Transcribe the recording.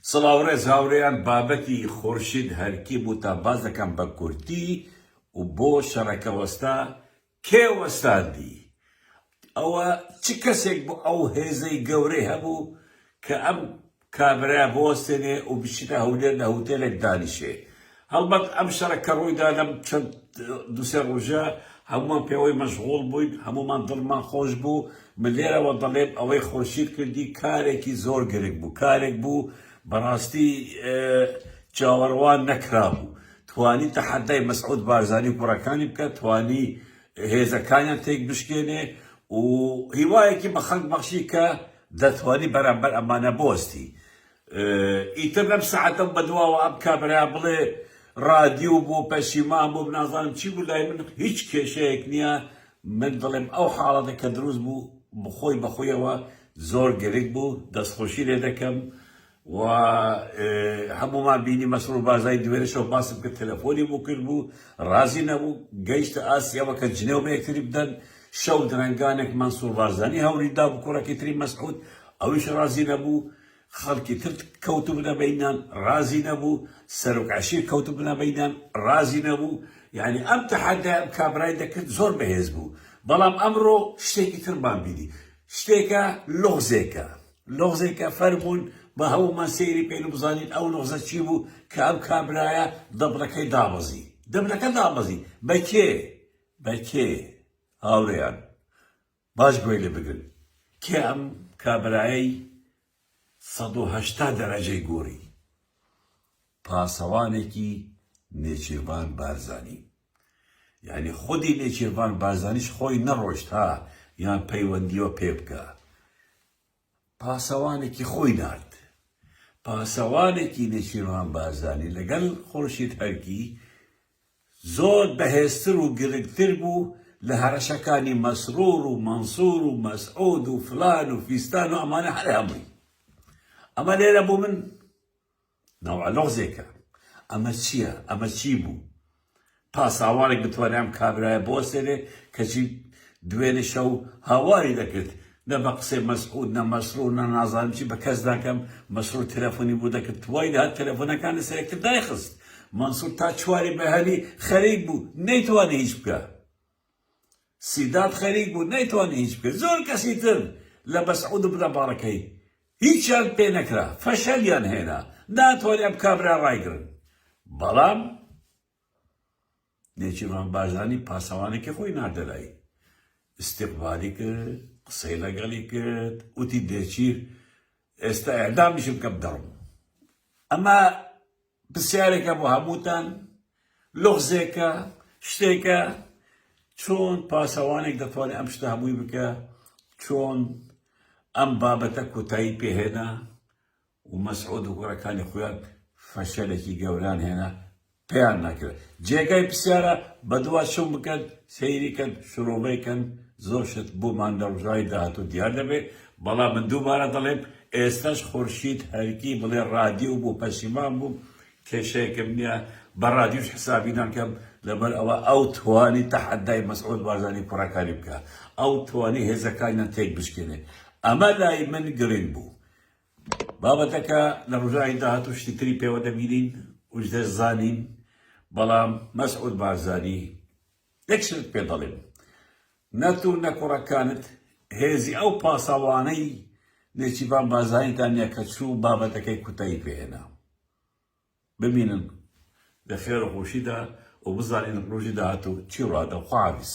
سڵاوڕێز هاوڕێیان بابەتی خورشید هەرکی بوو تا باز دەکەم بە کورتی و بۆ شەڕەکە وەستا کێ وەستاندی ئەوە چ کەسێک بوو ئەو هێزەی گەورەی هەبوو کە ئەم کابرا بۆستێنێ و بچیتە هەولێر لە هوتێلێک دانیشێ هەڵبەت ئەم شەڕەکە ڕوویدا لەم چەند دووسێ ڕۆژە هەمومان پێوەی مەشغوڵ بووین هەمومان دڵمان خۆش بوو من لێرەوە دەڵێم ئەوەی خورشید کردی کارێکی زۆر گرنگ بوو کارێک بوو بەڕاستی چاوەڕوان نەکرابوو توانی تەحەدای مەسعود بارزانی و کوڕەکانی بکات توانی هێزەکانیان تێک بشکێنێ و هیوایەکی بە خەڵک بەخشی کە دەتوانی بەرامبەر ئەمانە بۆستی ئیتر لەم سەعەتە بەدواوە ئەم کابرا بڵێ رادیو بوو پەشیمان بوو بنازانم چی بوو لای من هیچ کێشەیەک نییە من دڵێم ئەو حاڵەتە کە دروست بوو بخۆی بەخۆیەوە زۆر گرنگ بوو دەستخۆشی لێ دەکەم و هەمومان بینی مەسرور بارزانی دوێنێشەوە باسم کرد تەلەفۆنی بۆ کرد بوو ڕازی نەبوو گەیشتە ئاسیاوە کە جنێو بە یەکتری بدەن شەو درەنگانێک مەنسوور بارزانی هەوریدا بوو کوڕەکەی تری مەسعود ئەویش ڕازی نەبوو خەڵکی تر کەوتو بنە بەینان ڕازی نەبوو سەرۆکعشیر کەوتو بنە بەینان ڕازی نەبوو یعنی ئەم تەحەدای ئەم کابرای دەکرد زۆر بەهێز بوو بەڵام ئەمڕۆ شتێکی ترمان بینی شتێکە لۆغزێکە فەرمونون بە هەمومان سەیری پێین و بزانین ئەو لۆغزە چی بوو کە ئەم کابرایە دەبڵەکەی دابەزی دەبلەکە دابەزی بە کێ هاوڕێیان باش گوێی لێ بگرن کێ ئەم کابرایەی 180 دەرەجەی گۆڕی پاسەوانێکی نێچیروان بارزانی یعنی خودی نێچیروان بارزانیش خۆی نەڕۆشت ها یان پەیوەندیوە پێ بکە پاسەوانێکی خۆی نارد پاسەوانێکی نێچیروان بارزانی لەگەڵ خورشید هەرکی زۆر بەهێزتر و گرنگتر بوو لە هەرەشەکانی مەسرور و مەنسوور و مەسعود و فلان و فیستان و ئەمانە هەر هەمووی ئەمە لێرە بوو من نەوە لۆغزێکە ئەمە چییە ئەمە چی بوو پاساوانێک بتوانێ ئەم کابرایە بۆسێنێ کەچی دوێنێ شەو هاواری دەکرد نە بە قسەی مەسعود نە مەسرور نە نازانم چی بە کەس داکەم مەسرور تەلەفۆنی بوو دەکرد توای دەهات تەلەفۆنەکان لەسەر یەکتر دایخست مەنسوور تا چواری بەهەلی خەریک بوو نەیتوانێ هیچ بکە سیدات خەریک بوو نەیتوانێ هیچ بکە زۆر کەسی تر لە مەسعود و بنەباڕەکەی هیچیان پێ نەکرا فەشەلیان هێنا ناتوانێ ئەم کابرا ڕایگرن بەڵام نێچیروان بارزانی پاسەوانێکی خۆی ناردەلای استیقبالی کرد قسەی لەگەڵی کرد وتی دێچیر ئێستا ئێعدامیشم بکە بدەڕم ئەمە پرسیارێکە بۆ هەمووتان لۆغزێکە شتێکە چۆن پاسەوانێک دەتوانێت ئەم شتە هەمووی بکە چۆن ئەم بابەتە کۆتایی پێهێنا و مەسعود و کوڕەکانی خۆیان فەشەلێکی گەوران هێنا پێیان نەکرد جێگای پرسیارە بە دوا چۆن بکەن سەیریکەن شرۆڤەیکەن زۆر شت بۆمان لە ڕۆژاوی داهاتوو دیار دەبێت بەڵام من دووبارە دەڵێم ئێستاش خورشید هەرکی بڵێ رادیو بوو پەشیمان بوو کێشەیەکم نییە بە رادیوش حسابی ناکەم لەبەر ئەوە ئەو توانی تەحەدای مەسعود بارزانی کوڕەکانی بکە ئەو توانی هێزەکانیان تێک بشکێنێ ئەمە لای من گرنگ بوو بابەتەکە لە ڕۆژاوی داهاتوو شتی تری پێوە دەبینین وش دەزانین بەڵام مەسعود بارزانی یەک شت پێ دەڵێم نەتو نەکوڕەکانت هێزی ئەو پاسەوانەی نێچیروان بارزانیتان نییە کە چوو بابەتەکەی کوتایی پێهێنا ببینن لە خێر و خۆشیدا و بزانین ڕۆژی داهاتوو چی ڕادە خوا حافیز